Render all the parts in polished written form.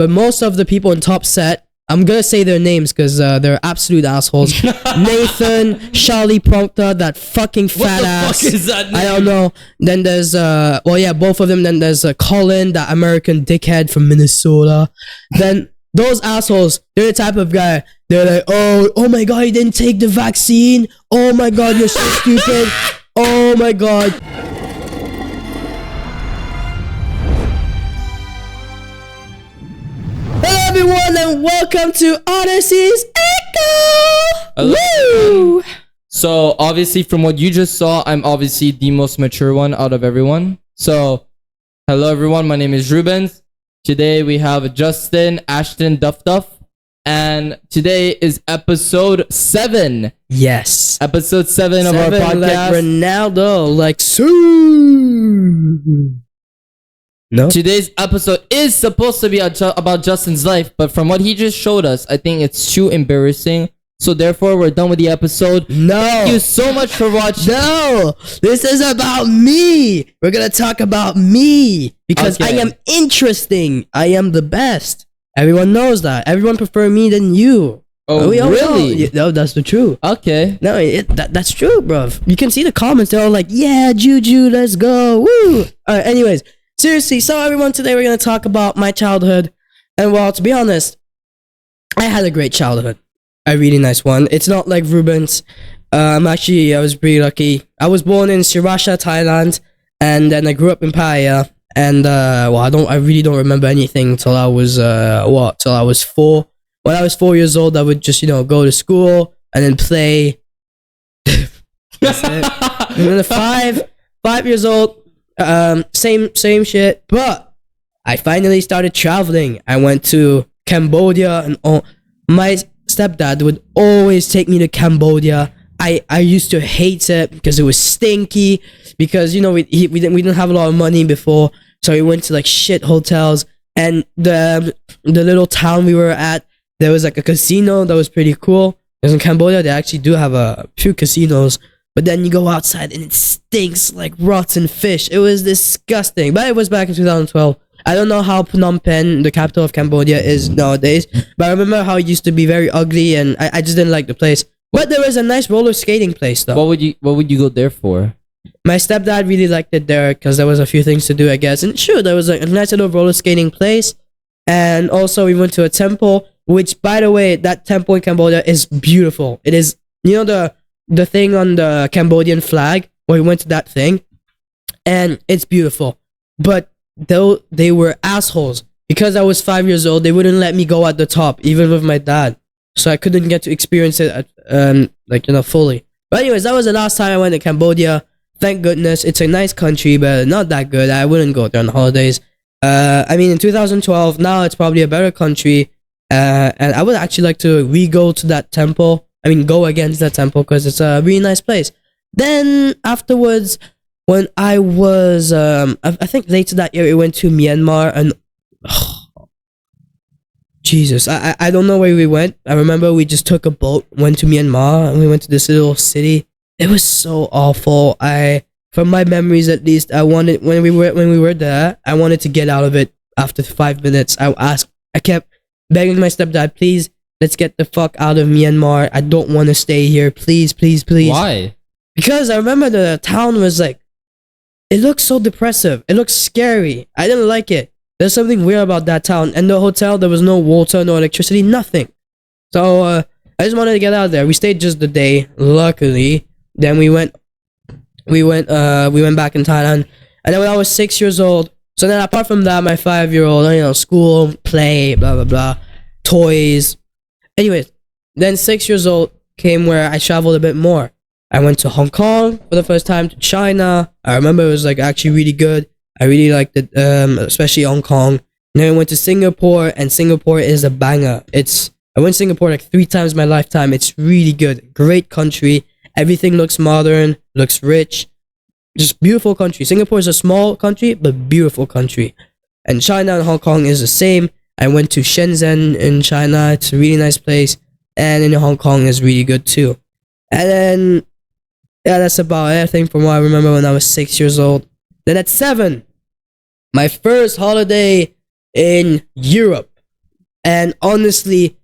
but most of the people in top set, I'm gonna say their names because they're absolute assholes. Nathan, Charlie Prompter, that fucking fat ass. Fuck is that name? I don't know. Then there's both of them. Then there's Colin, that American dickhead from Minnesota. Then those assholes, they're the type of guy. They're like, oh my god, you didn't take the vaccine. Oh my god, you're so stupid. Oh my god. Hello everyone and welcome to ODYSSEY'S Echo! Woo! So obviously from what you just saw, I'm obviously the most mature one out of everyone. So hello everyone, my name is Rubens. Today we have Justin, Ashton, Duff, and today is episode 7. Yes. Episode 7 of our podcast. Like Ronaldo, like No. Today's episode is supposed to be about Justin's life, but from what he just showed us, I think it's too embarrassing. So therefore, we're done with the episode. No. Thank you so much for watching. No. This is about me. We're going to talk about me because Okay. I am interesting. I am the best. Everyone knows that. Everyone prefer me than you. Oh, We all know. really? No, that's the truth. Okay. No, that's true, bruv. You can see the comments. They're all like, yeah, Juju, let's go. Woo. All right, anyways. Seriously, so everyone, today we're going to talk about my childhood. And well, to be honest, I had a great childhood. A really nice one. It's not like Rubens. I was pretty lucky. I was born in Sriracha, Thailand. And then I grew up in Pattaya. And, I really don't remember anything till I was, till I was 4. When I was 4 years old, I would just, go to school and then play. That's it. And then 5 years old, same shit. But I finally started traveling. I went to Cambodia, and my stepdad would always take me to Cambodia. I used to hate it because it was stinky. Because we didn't have a lot of money before, so we went to like shit hotels. And the little town we were at, there was like a casino that was pretty cool. Because in Cambodia, they actually do have a few casinos. But then you go outside and it stinks like rotten fish. It was disgusting. But it was back in 2012. I don't know how Phnom Penh, the capital of Cambodia, is nowadays. But I remember how it used to be very ugly, and I just didn't like the place. But there was a nice roller skating place though. What would you go there for? My stepdad really liked it there because there was a few things to do, I guess. And sure, there was a nice little roller skating place. And also we went to a temple, which, by the way, that temple in Cambodia is beautiful. It is, the thing on the Cambodian flag, where we went to that thing, and it's beautiful. But though they were assholes, because I was 5 years old, they wouldn't let me go at the top, even with my dad. So I couldn't get to experience it fully. But anyways, that was the last time I went to Cambodia. Thank goodness. It's a nice country, but not that good. I wouldn't go there on holidays. In 2012, now it's probably a better country. And I would actually like to go to that temple. Go against that temple because it's a really nice place. Then afterwards, when I was, I think later that year, we went to Myanmar, and Jesus, I don't know where we went. I remember we just took a boat, went to Myanmar, and we went to this little city. It was so awful. From my memories at least, when we were there, I wanted to get out of it after 5 minutes. I kept begging my stepdad, please, let's get the fuck out of Myanmar. I don't want to stay here. Please, please, please. Why? Because I remember the town was like, it looked so depressive. It looked scary. I didn't like it. There's something weird about that town. And the hotel, there was no water, no electricity, nothing. So I just wanted to get out of there. We stayed just the day, luckily. Then we went back in Thailand. And then when I was 6 years old, so then apart from that, my 5-year-old, school, play, blah, blah, blah, toys. Anyways, then 6 years old came where I traveled a bit more. I went to Hong Kong for the first time, to China. I remember it was like actually really good. I really liked it, especially Hong Kong. And then I went to Singapore, and Singapore is a banger. I went to Singapore like 3 times in my lifetime. It's really good. Great country. Everything looks modern, looks rich. Just beautiful country. Singapore is a small country, but beautiful country. And China and Hong Kong is the same. I went to Shenzhen in China. It's a really nice place. And in Hong Kong is really good too. And then, yeah, that's about it, I think, from what I remember when I was 6 years old. Then at 7, my first holiday in Europe. And honestly,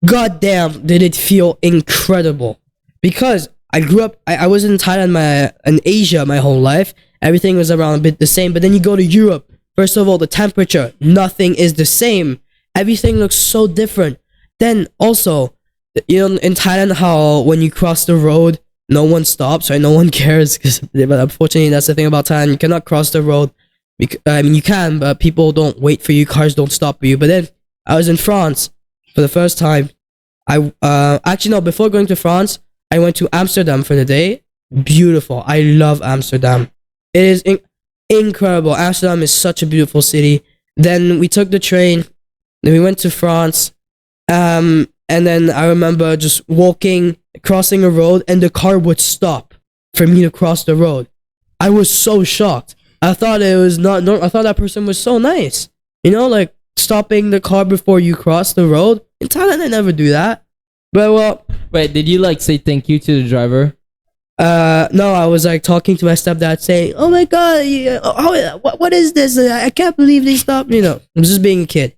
goddamn, did it feel incredible. Because I grew up, I was in Thailand, in Asia my whole life. Everything was around a bit the same. But then you go to Europe. First of all, the temperature, nothing is the same. Everything looks so different. Then also, in Thailand, how when you cross the road, no one stops, right? No one cares. But unfortunately, that's the thing about Thailand. You cannot cross the road. I mean, you can, but people don't wait for you. Cars don't stop for you. But then I was in France for the first time. Actually, no, before going to France, I went to Amsterdam for the day. Beautiful. I love Amsterdam. It is incredible. Amsterdam is such a beautiful city. Then we took the train. Then we went to France. And then I remember just crossing a road, and the car would stop for me to cross the road. I was so shocked. I thought it was not normal. I thought that person was so nice. Like stopping the car before you cross the road. In Thailand, I never do that. But well. Wait, did you say thank you to the driver? No, I was talking to my stepdad saying, "Oh my god, what is this? I can't believe they stopped." I'm just being a kid.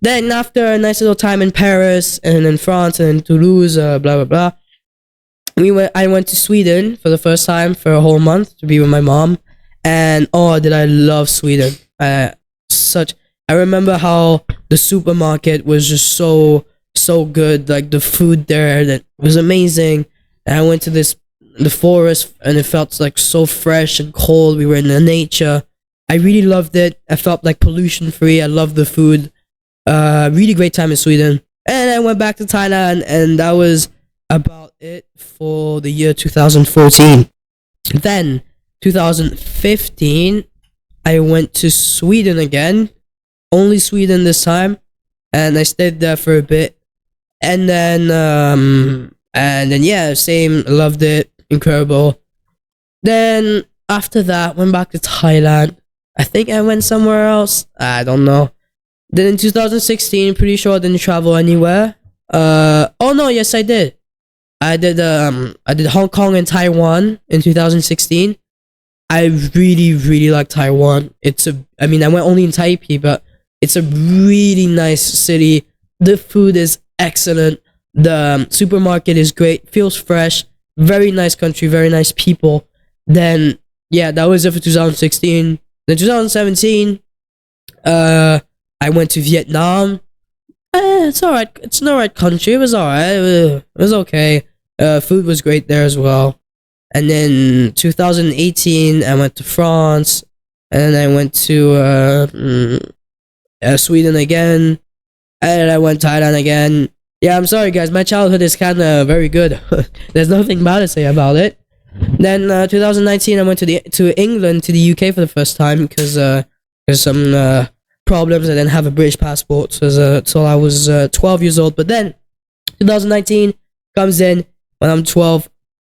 Then after a nice little time in Paris and in France and in Toulouse, blah blah blah, I went to Sweden for the first time for a whole month to be with my mom, and oh, did I love Sweden! I remember how the supermarket was just so good. Like the food there, that was amazing. And I went to the forest, and it felt like so fresh and cold. We were in the nature. I really loved it. I felt like pollution free. I loved the food. Really great time in Sweden. And I went back to Thailand, and that was about it for the year 2014. Then 2015, I went to Sweden again. Only Sweden this time, and I stayed there for a bit. And then yeah, same, loved it, incredible. Then after that, went back to Thailand. I think I went somewhere else. I don't know. Then in 2016, pretty sure I didn't travel anywhere. Oh no, yes I did. I did Hong Kong and Taiwan in 2016. I really like Taiwan. I went only in Taipei, but it's a really nice city. The food is excellent. The supermarket is great. Feels fresh. Very nice country. Very nice people. Then yeah, that was it for 2016. Then 2017, I went to Vietnam. It's alright. It's an alright country. It was alright. It was okay. Food was great there as well. And then 2018, I went to France, and I went to Sweden again, and I went to Thailand again. Yeah, I'm sorry guys, my childhood is kind of very good. There's nothing bad to say about it. Then 2019, I went to England, to the UK for the first time, because there's some problems. I didn't have a British passport, so I was 12 years old. But then 2019 comes in. When I'm 12,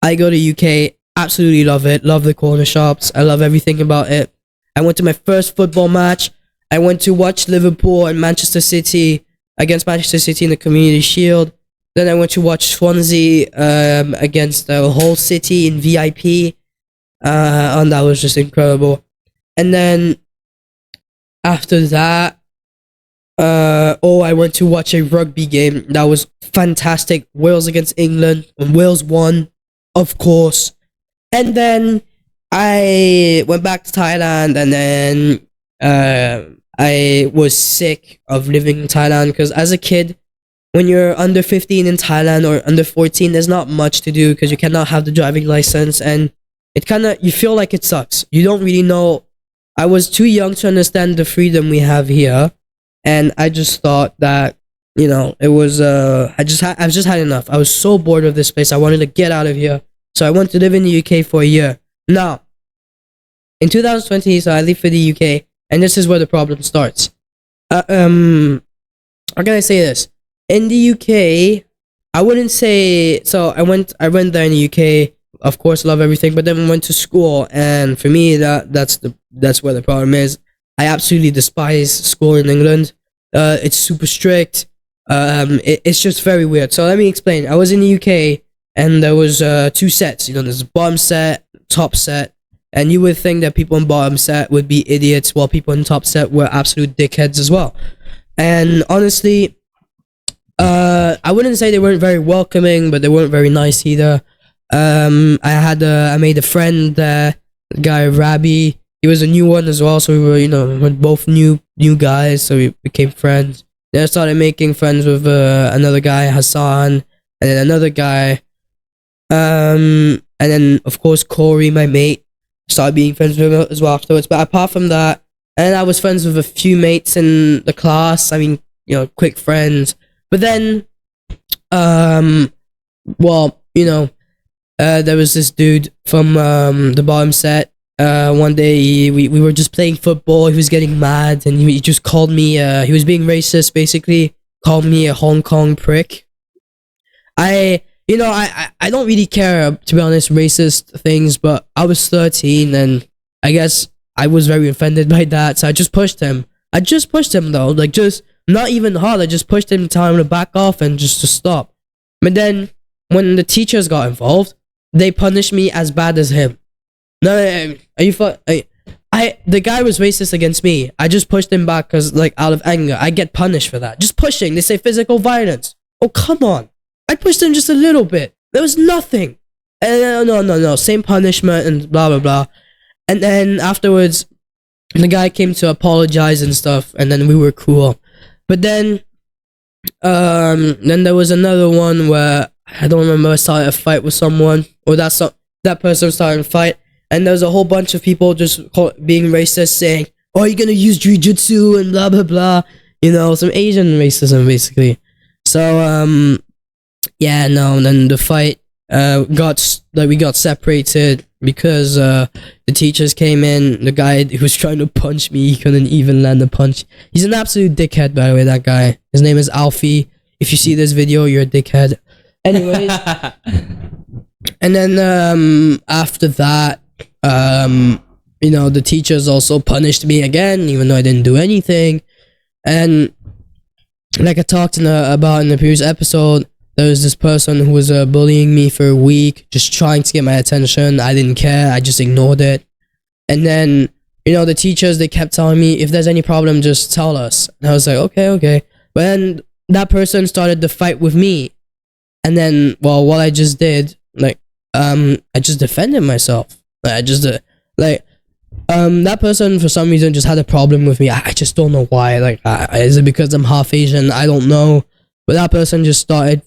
I go to UK. Absolutely love it. Love the corner shops. I love everything about it. I went to my first football match. I went to watch Liverpool and Manchester City against Manchester City in the Community Shield. Then I went to watch Swansea against Hull City in VIP. And that was just incredible. And then after that, I went to watch a rugby game. That was fantastic. Wales against England. And Wales won, of course. And then I went back to Thailand, and then I was sick of living in Thailand, because as a kid, when you're under 15 in Thailand or under 14, there's not much to do because you cannot have the driving license, and you feel like it sucks. You don't really know. I was too young to understand the freedom we have here, and I just thought that, it was, I've just had enough. I was so bored of this place. I wanted to get out of here. So I went to live in the UK for a year. Now, in 2020, so I leave for the UK, and this is where the problem starts. How can I say this? In the UK, I wouldn't say, so I went there in the UK, of course, love everything, but then went to school, and for me, that's where the problem is. I absolutely despise school in England. It's super strict. It's just very weird. So let me explain. I was in the UK, and there was two sets. There's a bottom set, top set, and you would think that people in bottom set would be idiots, while people in top set were absolute dickheads as well. And honestly, I wouldn't say they weren't very welcoming, but they weren't very nice either. I made a friend there, the guy Rabbi. He was a new one as well, so we were, we're both new guys, so we became friends. Then I started making friends with another guy, Hassan, and then another guy, and then of course Corey, my mate, started being friends with him as well afterwards. But apart from that, and I was friends with a few mates in the class. I mean, quick friends. But then, there was this dude from the bottom set. One day we were just playing football. He was getting mad, and he just called me. He was being racist, basically. Called me a Hong Kong prick. I don't really care, to be honest, racist things, but I was 13, and I guess I was very offended by that, so I just pushed him. I just pushed him, though, like, just not even hard. I just pushed him, telling him to back off and just to stop. But then, when the teachers got involved, they punished me as bad as him. No, are you the guy was racist against me. I just pushed him back because, like, out of anger. I get punished for that. Just pushing. They say physical violence. Oh, come on. I pushed him just a little bit. There was nothing. And no. Same punishment and blah, blah, blah. And then afterwards, the guy came to apologize and stuff, and then we were cool. But then there was another one where I don't remember. I started a fight with someone, or that person started a fight, and there was a whole bunch of people just being racist, saying, "Oh, you're gonna use jujitsu and blah blah blah," some Asian racism basically. So and then the fight we got separated because the teachers came in. The guy who was trying to punch me, he couldn't even land a punch. He's an absolute dickhead, by the way, that guy. His name is Alfie. If you see this video, you're a dickhead. Anyways. And then after that, the teachers also punished me again, even though I didn't do anything. And like I talked about in the previous episode, there was this person who was bullying me for a week, just trying to get my attention. I didn't care. I just ignored it. And then, the teachers, they kept telling me, if there's any problem, just tell us. And I was like, okay. But then that person started to fight with me. And then, what I just did, I just defended myself. That person, for some reason, just had a problem with me. I just don't know why. Is it because I'm half Asian? I don't know. But that person just started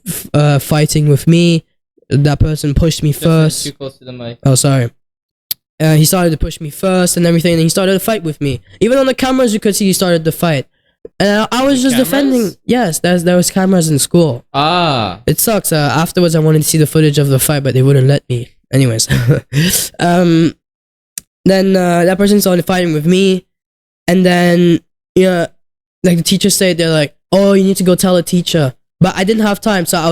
fighting with me. That person pushed me first. Too close to the mic. Oh, sorry. He started to push me first and everything, and he started to fight with me. Even on the cameras, you could see he started to fight. And I was just defending. Yes, there was cameras in school. Ah. It sucks. Afterwards, I wanted to see the footage of the fight, but they wouldn't let me. Anyways. Then that person started fighting with me. And then, the teachers said, they're like, "Oh, you need to go tell a teacher." But I didn't have time, so I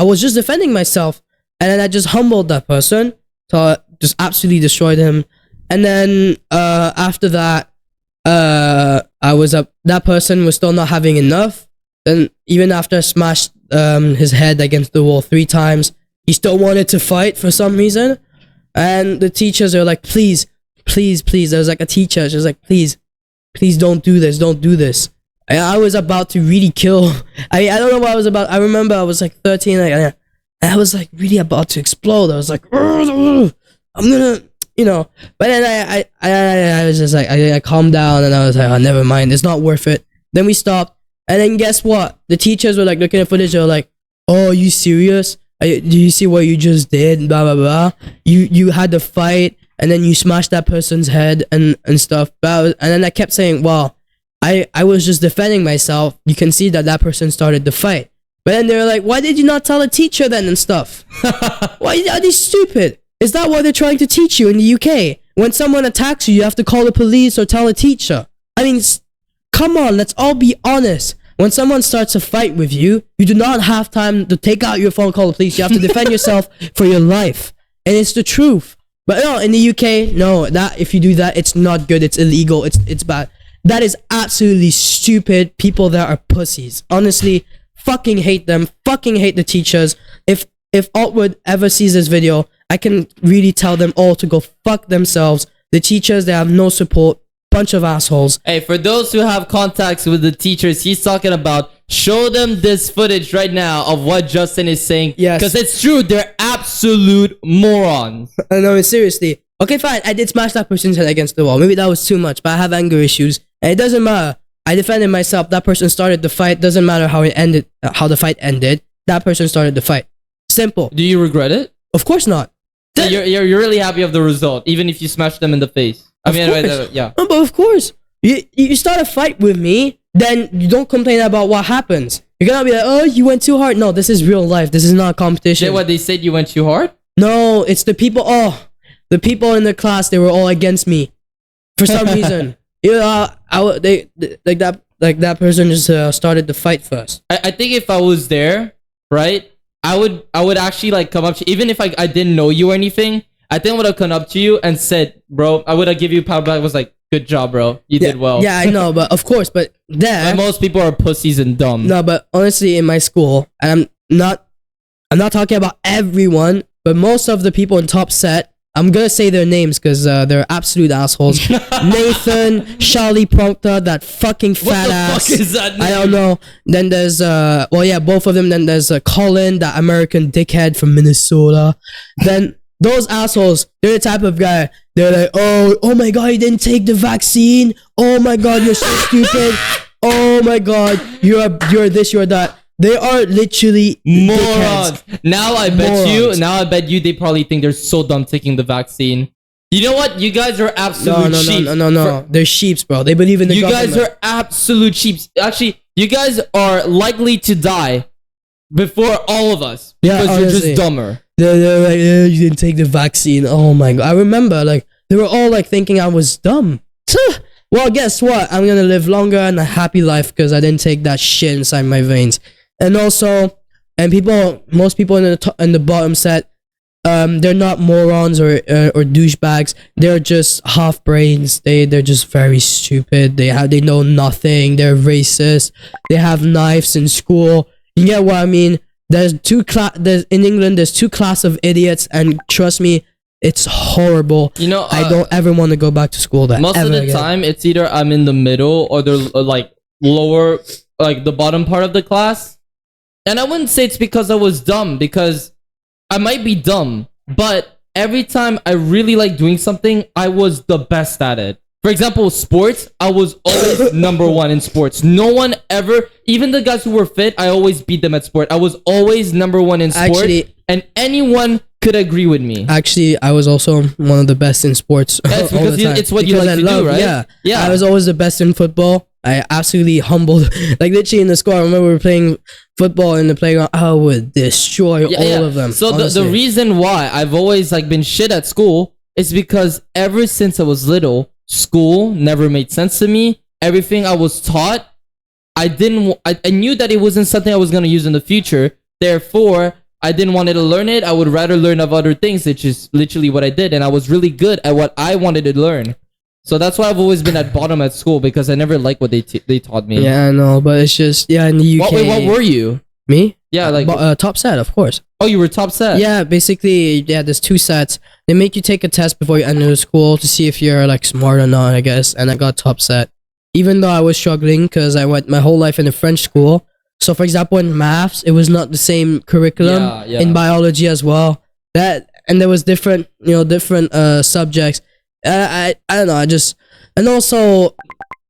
was just defending myself. And then I just humbled that person. So I just absolutely destroyed him. And then after that, that person was still not having enough. And even after I smashed his head against the wall 3 times, he still wanted to fight for some reason. And the teachers are like, please. There was like a teacher. She was like, please don't do this. I was about to really kill. I don't know what I was about. I remember I was like 13. I was like really about to explode. I was like, I'm gonna, But then I was just like, I calmed down, and I was like, oh, never mind. It's not worth it. Then we stopped. And then guess what? The teachers were like looking at footage. They were like, "Oh, are you serious? Do you see what you just did? Blah blah blah. You had to fight, and then you smashed that person's head and stuff." And then I kept saying, "Well, I was just defending myself. You can see that person started the fight." But then they were like, "Why did you not tell a teacher then and stuff? Why are they stupid? Is that what they're trying to teach you in the UK? When someone attacks you, you have to call the police or tell a teacher. I mean, come on, let's all be honest. When someone starts a fight with you, you do not have time to take out your phone, call the police. You have to defend yourself for your life. And it's the truth. But no, in the UK, no, that if you do that, it's not good. It's illegal. It's bad. That is absolutely stupid. People that are pussies. Honestly, fucking hate them. Fucking hate the teachers. If Altwood ever sees this video, I can really tell them all to go fuck themselves. The teachers, they have no support. Bunch of assholes. Hey, for those who have contacts with the teachers, he's talking about show them this footage right now of what Justin is saying. Yes. Because it's true. They're absolute morons. No, seriously. Okay, fine. I did smash that person's head against the wall. Maybe that was too much, but I have anger issues. And it doesn't matter. I defended myself. That person started the fight. Doesn't matter how it ended, how the fight ended. That person started the fight. Simple. Do you regret it? Of course not. So you're really happy of the result, even if you smash them in the face. Of course. Yeah. No, but of course. You start a fight with me, then you don't complain about what happens. You're gonna be like, oh, you went too hard. No, this is real life. This is not a competition. Is that what they said, you went too hard? No, it's the people. Oh, the people in the class, they were all against me for some reason. That person just started the fight first. I think if I was there, right, I would actually like come up to you, even if I didn't know you or anything. I think I would have come up to you and said, bro, I would have give you a power back. I was like, good job, bro. You did well. Yeah, I know, but of course, but there. But most people are pussies and dumb. No, but honestly, in my school, and I'm not talking about everyone, but most of the people in top set, I'm gonna say their names because they're absolute assholes. Nathan, Charlie Prompta, that fucking fat ass. What the fuck is that name? I don't know. Then there's both of them. Then there's Colin, that American dickhead from Minnesota. Then those assholes, they're the type of guy. They're like, oh my god, you didn't take the vaccine. Oh my god, you're so stupid. Oh my god, you're this, you're that. They are literally morons. dickheads. Now I bet you they probably think they're so dumb taking the vaccine. You know what? You guys are absolute sheep. No. They're sheeps, bro. They believe in the government. You guys are absolute sheeps. Actually, you guys are likely to die before all of us. Yeah, because honestly. you're just dumber. They're like, you didn't take the vaccine. Oh my god. I remember, like, they were all like thinking I was dumb. Well, guess what? I'm gonna live longer and a happy life because I didn't take that shit inside my veins. And also, most people in the bottom set, they're not morons or douchebags. They're just half brains. They're just very stupid. They know nothing. They're racist. They have knives in school. You get what I mean? In England, there's two class of idiots, and trust me, it's horrible. You know, I don't ever want to go back to school. Most of the time, it's either I'm in the middle or they're like lower, like the bottom part of the class. And I wouldn't say it's because I was dumb, because I might be dumb, but every time I really like doing something, I was the best at it. For example, sports, I was always number one in sports. No one ever, even the guys who were fit, I always beat them at sport. I was always number one in sport, and anyone could agree with me. Actually, I was also one of the best in sports. That's because it's what you like to do, right? Yeah. I was always the best in football. I absolutely humbled, like literally in the score. I remember we were playing football in the playground. I would destroy all of them. So the reason why I've always like been shit at school is because ever since I was little, school never made sense to me. Everything I was taught, I knew that it wasn't something I was going to use in the future. Therefore, I didn't want to learn it. I would rather learn of other things, which is literally what I did. And I was really good at what I wanted to learn. So that's why I've always been at bottom at school, because I never liked what they taught me. Yeah, I know, but it's just, in the UK. What were you? Me? Yeah, like top set, of course. Oh, you were top set? Yeah, basically, there's two sets. They make you take a test before you enter the school to see if you're like smart or not, I guess. And I got top set, even though I was struggling because I went my whole life in a French school. So, for example, in maths, it was not the same curriculum. In biology as well. And there was different subjects. I don't know. And also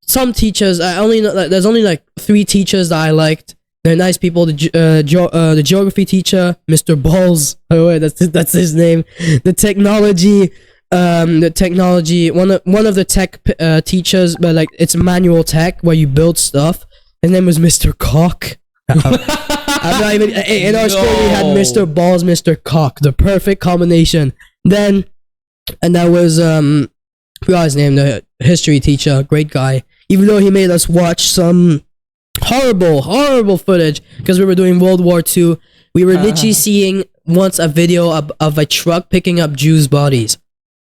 some teachers. I only know there's only like 3 teachers that I liked. They're nice people. The geography teacher, Mr. Balls. Oh wait, that's his name. The technology. One of the tech teachers, but like it's manual tech where you build stuff. His name was Mr. Cock. I'm not even in our school. We had Mr. Balls, Mr. Cock, the perfect combination. And that was forgot his name, the history teacher, great guy. Even though he made us watch some horrible footage because we were doing World War II. We were literally seeing once a video of a truck picking up Jews' bodies,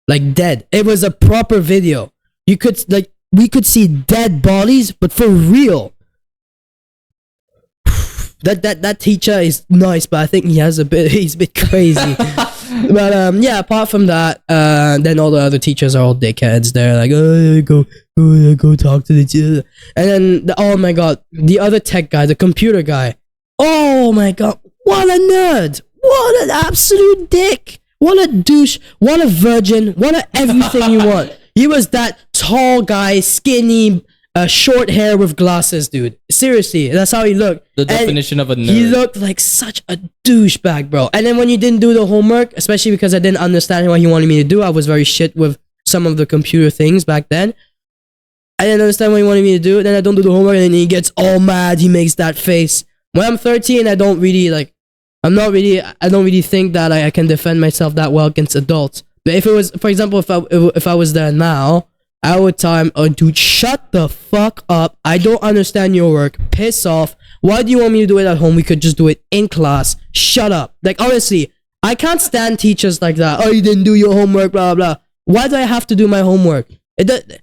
like dead. It was a proper video. We could see dead bodies, but for real. That teacher is nice, but I think he's a bit crazy. But yeah, apart from that, then all the other teachers are all dickheads. They're like, oh, go talk to the teacher. And then oh my god, the other tech guy, the computer guy. Oh my god, what a nerd! What an absolute dick! What a douche! What a virgin! What a everything you want! He was that tall guy, skinny, short hair with glasses, dude. Seriously, that's how he looked. The definition of a nerd. He looked like such a douchebag, bro. And then when you didn't do the homework, especially because I didn't understand what he wanted me to do, I was very shit with some of the computer things back then. I didn't understand what he wanted me to do. Then I don't do the homework, and then he gets all mad. He makes that face. When I'm 13, I don't really think that I can defend myself that well against adults. But if it was, for example, if I was there now, I would tell him, oh, dude, shut the fuck up. I don't understand your work. Piss off. Why do you want me to do it at home? We could just do it in class. Shut up. Like, honestly, I can't stand teachers like that. Oh, you didn't do your homework, blah, blah. Why do I have to do my homework?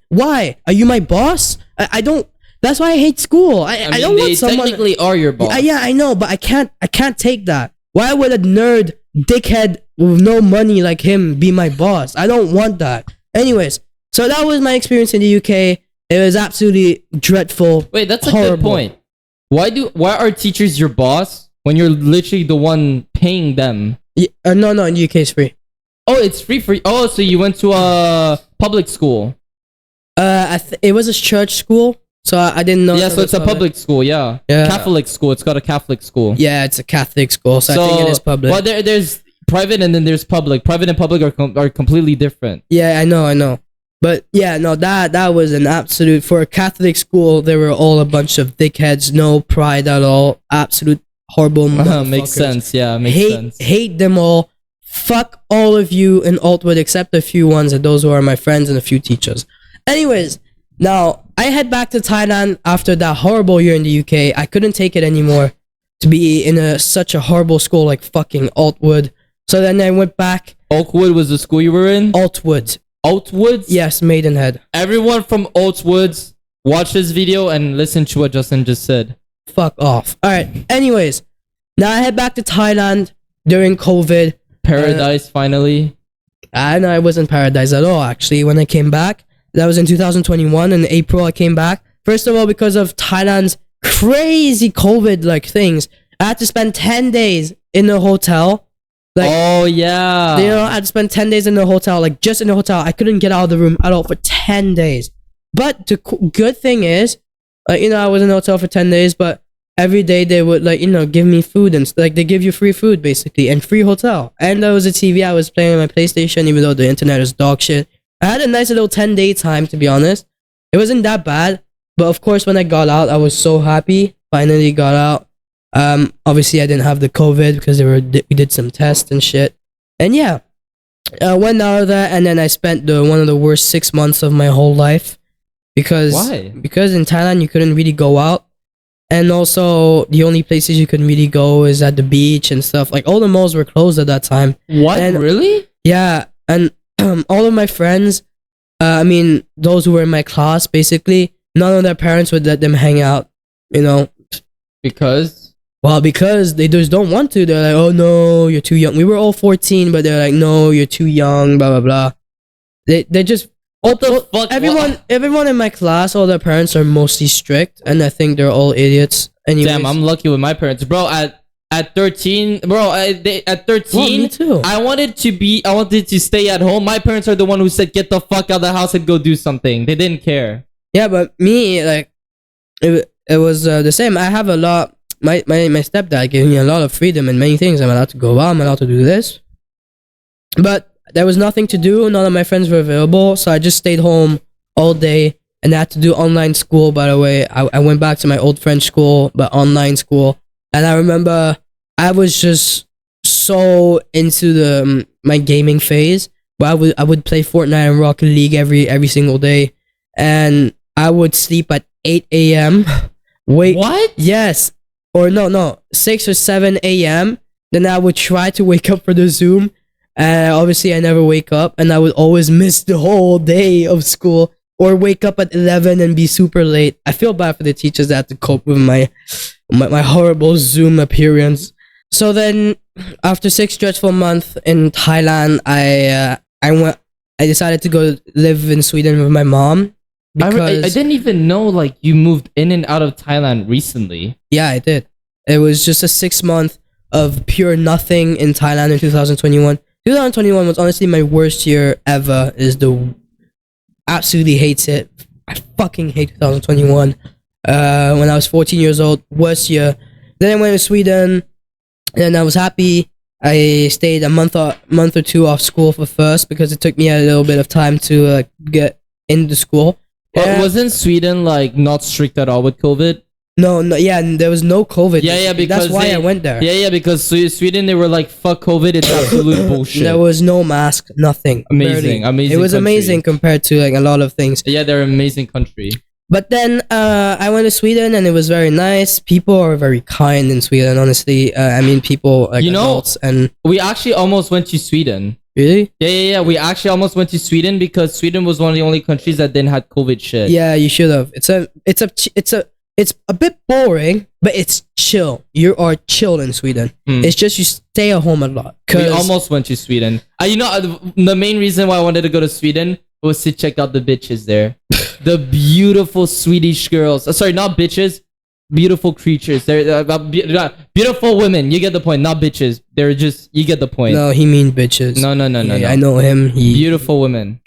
Why? Are you my boss? I don't. That's why I hate school. I don't want someone. They technically are your boss. Yeah, I know, but I can't take that. Why would a nerd, dickhead with no money like him be my boss? I don't want that. Anyways, so that was my experience in the UK. It was absolutely dreadful. Wait, that's a good point. Why are teachers your boss when you're literally the one paying them? Yeah, no, in the UK it's free. Oh, it's free for you. Oh, so you went to a public school. It was a church school. So I didn't know. Yeah, so it's a public school, yeah. Catholic school. It's got a Catholic school. Yeah, it's a Catholic school, so I think it is public. Well, there's private and then there's public. Private and public are completely different. Yeah, I know. But yeah, no, that was an absolute, for a Catholic school, they were all a bunch of dickheads, no pride at all, absolute horrible motherfuckers. Makes sense, yeah, makes sense. Hate them all. Fuck all of you in Altwood except a few ones, and those who are my friends and a few teachers. Anyways, now, I head back to Thailand after that horrible year in the UK. I couldn't take it anymore to be in such a horrible school like fucking Altwood. So then I went back. Oakwood was the school you were in? Altwood. Altwoods? Yes, Maidenhead. Everyone from Altwoods, watch this video and listen to what Justin just said. Fuck off. Alright, anyways. Now I head back to Thailand during COVID. Paradise, finally. I know I wasn't paradise at all, actually, when I came back. That was in 2021. In April, I came back. First of all, because of Thailand's crazy COVID-like things, I had to spend 10 days in a hotel. Like, oh, yeah. You know, I had to spend 10 days in the hotel, like just in the hotel. I couldn't get out of the room at all for 10 days. But the good thing is, I was in the hotel for 10 days, but every day they would, give me food and they give you free food, basically, and free hotel. And there was a TV. I was playing on my PlayStation, even though the internet is dog shit. I had a nice little 10-day time, to be honest. It wasn't that bad. But of course, when I got out, I was so happy. Finally got out. Obviously, I didn't have the COVID because we did some tests and shit. And yeah, I went out of there, and then I spent one of the worst 6 months of my whole life. Why? Because in Thailand, you couldn't really go out. And also, the only places you could really go is at the beach and stuff. Like, all the malls were closed at that time. What? And, really? Yeah, and all of my friends, those who were in my class, basically, none of their parents would let them hang out, Because? Well, because they just don't want to. They're like, oh no, you're too young. We were all 14, but they're like, no, you're too young, blah, blah, blah. They just... What the fuck? Everyone in my class, all their parents are mostly strict, and I think they're all idiots. Anyways. Damn, I'm lucky with my parents. Bro, at 13, bro, at 13, well, me too. I wanted to stay at home. My parents are the one who said, get the fuck out of the house and go do something. They didn't care. Yeah, but me, it was the same. I have a lot, my stepdad gave me a lot of freedom in many things. I'm allowed to go out, I'm allowed to do this. But there was nothing to do, none of my friends were available, so I just stayed home all day, and I had to do online school, by the way. I went back to my old French school, but online school. And I remember I was just so into my gaming phase, where I would play Fortnite and Rocket League every single day, and I would sleep at 8 a.m. Wait, what? Yes, or no, 6 or 7 a.m. Then I would try to wake up for the Zoom, and obviously I never wake up, and I would always miss the whole day of school, or wake up at 11 and be super late. I feel bad for the teachers that have to cope with my horrible Zoom appearance. So then, after 6 stressful months in Thailand, I decided to go live in Sweden with my mom because I didn't even know like you moved in and out of Thailand recently. yeah, I did. It was just a 6 month of pure nothing in Thailand in 2021. 2021 was honestly my worst year ever. Absolutely hates it. I fucking hate 2021. When I was 14 years old, worst year. Then I went to Sweden, and I was happy. I stayed a month or two off school for first because it took me a little bit of time to get into school. But wasn't Sweden like not strict at all with COVID? No, yeah, and there was no COVID. Yeah, because that's why I went there. Yeah, because Sweden, they were like, fuck COVID, it's absolute bullshit. There was no mask, nothing. Amazing. It was country. amazing compared to like a lot of things. Yeah, they're an amazing country. But then I went to Sweden and it was very nice. People are very kind in Sweden, honestly. I mean, people like adults and we actually almost went to Sweden. Really? Yeah. We actually almost went to Sweden because Sweden was one of the only countries that didn't have COVID shit. Yeah, you should have. It's a bit boring, but it's chill. You are chill in Sweden. It's just you stay at home a lot. We almost went to Sweden. The main reason why I wanted to go to Sweden was to check out the bitches there. The beautiful Swedish girls. Sorry, not bitches. Beautiful creatures. They're beautiful women. You get the point. Not bitches. They're just, you get the point. No, he means bitches. No. I know him. Beautiful women.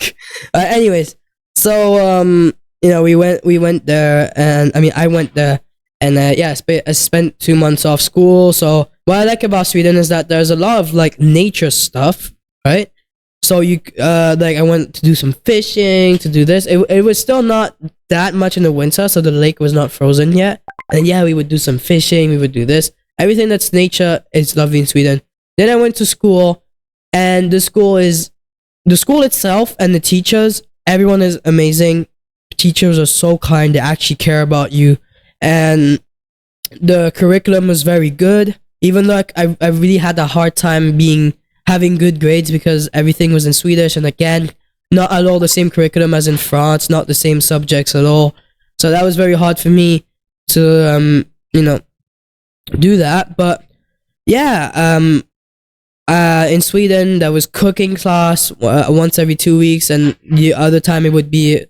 Anyways, so we went there, and I went there, and I spent 2 months off school. So what I like about Sweden is that there's a lot of like nature stuff, right? So I went to do some fishing, to do this. It was still not that much in the winter, so the lake was not frozen yet. And yeah, we would do some fishing, we would do this. Everything that's nature is lovely in Sweden. Then I went to school, and the school itself and the teachers, everyone is amazing. Teachers are so kind, they actually care about you. And the curriculum was very good, even though I really had a hard time having good grades because everything was in Swedish, and again, not at all the same curriculum as in France, not the same subjects at all. So that was very hard for me to do that. But yeah, in Sweden there was cooking class once every 2 weeks, and the other time it would be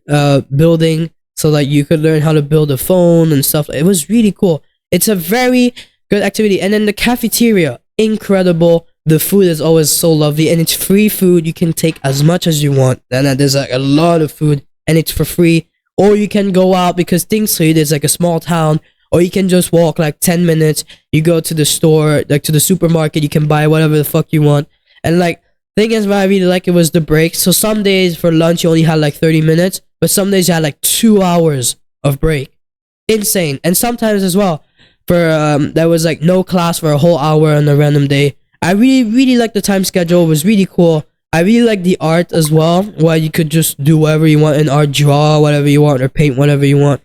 building, so like you could learn how to build a phone and stuff. It was really cool. It's a very good activity. And then the cafeteria, incredible. The food is always so lovely, and it's free food. You can take as much as you want, and there's like a lot of food, and it's for free. Or you can go out, because Tingsryd is like a small town, or you can just walk like 10 minutes. You go to the store, like to the supermarket, you can buy whatever the fuck you want. And like, thing is, what I really like it was the breaks. So some days for lunch you only had like 30 minutes, but some days you had like 2 hours of break. Insane. And sometimes as well, there was like no class for a whole hour on a random day. I really, really liked the time schedule. It was really cool. I really liked the art as well, where you could just do whatever you want in art, draw whatever you want, or paint whatever you want.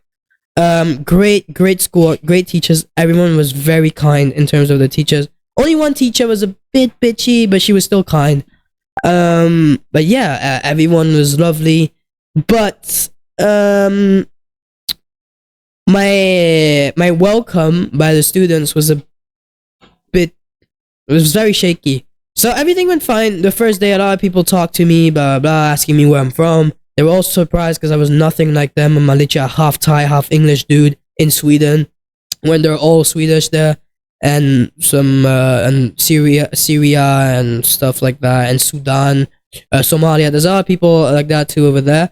Great school, great teachers. Everyone was very kind in terms of the teachers. Only one teacher was a bit bitchy, but she was still kind. But yeah, everyone was lovely. But my welcome by the students was it was very shaky. So everything went fine. The first day, a lot of people talked to me, blah, blah, asking me where I'm from. They were all surprised because I was nothing like them. I'm literally a half Thai, half English dude in Sweden, when they're all Swedish there, and some and Syria and stuff like that, and Sudan, Somalia. There's a lot of people like that too over there,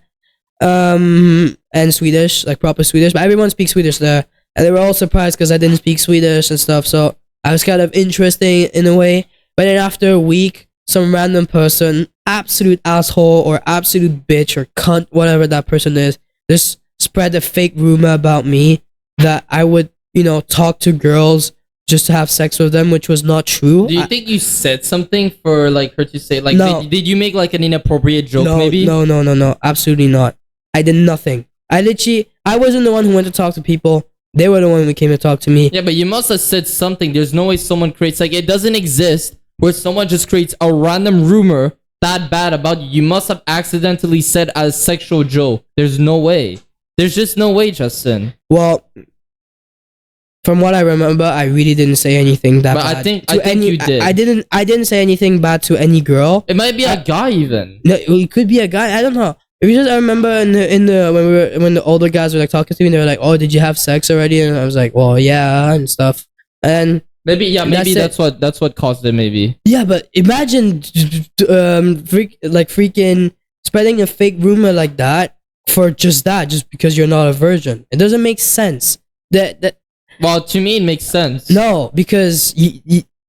and Swedish, like proper Swedish. But everyone speaks Swedish there, and they were all surprised because I didn't speak Swedish and stuff. So I was kind of interesting in a way. But then after a week, some random person, absolute asshole or absolute bitch or cunt, whatever that person is, just spread a fake rumor about me that I would, talk to girls just to have sex with them, which was not true. Do you think you said something for like her to say? Like, no. Did you make like an inappropriate joke? Maybe. No, absolutely not. I did nothing. I wasn't the one who went to talk to people. They were the one who came to talk to me. Yeah, but you must have said something. There's no way someone creates, like, it doesn't exist where someone just creates a random rumor that bad about you. You must have accidentally said a sexual joke. There's no way. There's just no way, Justin. Well, from what I remember, I really didn't say anything that But bad. I think to you did. I didn't say anything bad to any girl. It might be a guy even. No, it could be a guy. I don't know. It was just I remember in the when the older guys were like talking to me, they were like, "Oh, did you have sex already?" And I was like, "Well, yeah," and stuff. And maybe that's what caused it. Maybe. Yeah, but imagine freaking spreading a fake rumor like that for just because you're not a virgin. It doesn't make sense. That Well, to me, it makes sense. no, because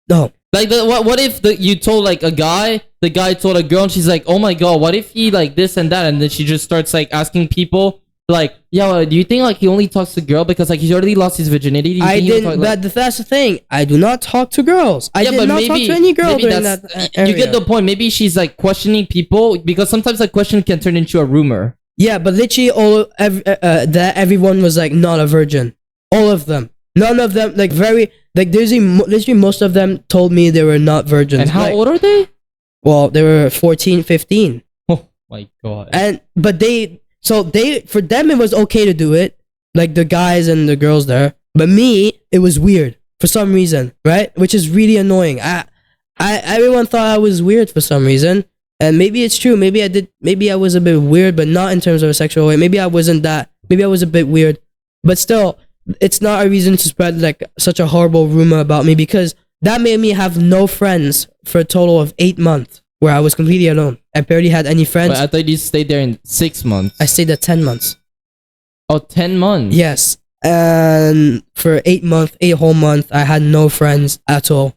no. Like, what if you told like a guy, the guy told a girl, and she's like, "Oh my god, what if he like this and that?" And then she just starts like asking people, like, "Yeah, well, do you think like he only talks to girl because like he's already lost his virginity?" Do you I think he would didn't. talk, But that's the thing. I do not talk to girls. I did not talk to any girl during that area. you get the point. Maybe she's like questioning people because sometimes a question can turn into a rumor. Yeah, but literally everyone was like not a virgin. All of them. None of them there's literally most of them told me they were not virgins. And how old are they? Well, they were 14, 15. Oh my god. But for them it was okay to do it, like the guys and the girls there. But me, it was weird for some reason, right? Which is really annoying. Everyone thought I was weird for some reason. And maybe it's true. Maybe I was a bit weird, but not in terms of a sexual way. Maybe I wasn't that. Maybe I was a bit weird. But still, it's not a reason to spread like such a horrible rumor about me, because that made me have no friends for a total of 8 months where I was completely alone. I barely had any friends. But I thought you stayed there in 6 months. I stayed there 10 months. Oh, 10 months? Yes. And for 8 whole months, I had no friends at all.